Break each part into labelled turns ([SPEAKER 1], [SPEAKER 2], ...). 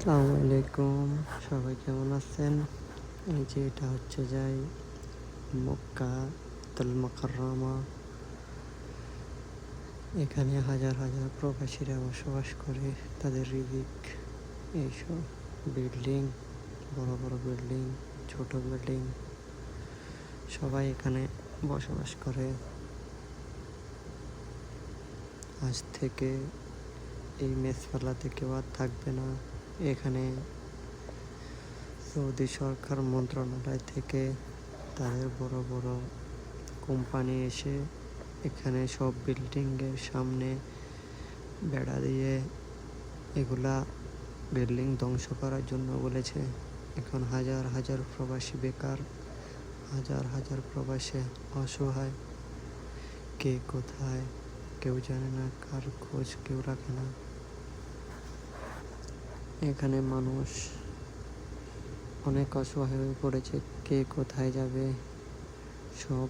[SPEAKER 1] আসসালামু আলাইকুম, সবাই কেমন আছেন? এই যে এটা হচ্ছে যাই মক্কাতুল মুকাররমা। এখানে হাজার হাজার প্রবাসীরা বসবাস করে। তাদের রিজিক এইসব বিল্ডিং, বড় বড় বিল্ডিং, ছোট বিল্ডিং, সবাই এখানে বসবাস করে। আজ থেকে এই মেসপালাতে কেউ আর থাকবে না। এখানে সৌদি সরকার মন্ত্রণালয় থেকে তাদের বড় বড় কোম্পানি এসে এখানে সব বিল্ডিংয়ের সামনে বেড়া দিয়ে এগুলা বিল্ডিং ধ্বংস করার জন্য বলেছে। এখন হাজার হাজার প্রবাসী বেকার, হাজার হাজার প্রবাসী অসহায়। কে কোথায় কেউ জানে না, কার খোঁজ কেউ রাখে না। এখানে মানুষ অনেক অসহায় হয়ে পড়েছে। কে কোথায় যাবে? সব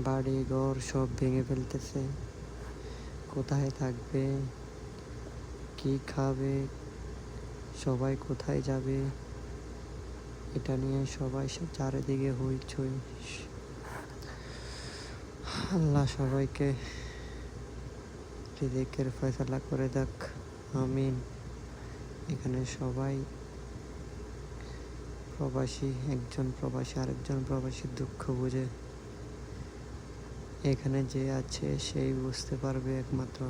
[SPEAKER 1] বাড়ি ঘর সব ভেঙে ফেলতেছে। কোথায় থাকবে, কি খাবে, সবাই কোথায় যাবে, এটা নিয়ে সবাই চারিদিকে হইচই। আল্লাহ সবাইকে রিজিকের ফয়সালা করে দেখ, আমিন। এখানে সবাই প্রবাসী, একজন প্রবাসী আরেকজন প্রবাসীর দুঃখ বুঝে। এখানে যে আছে সেই বুঝতে পারবে একমাত্র।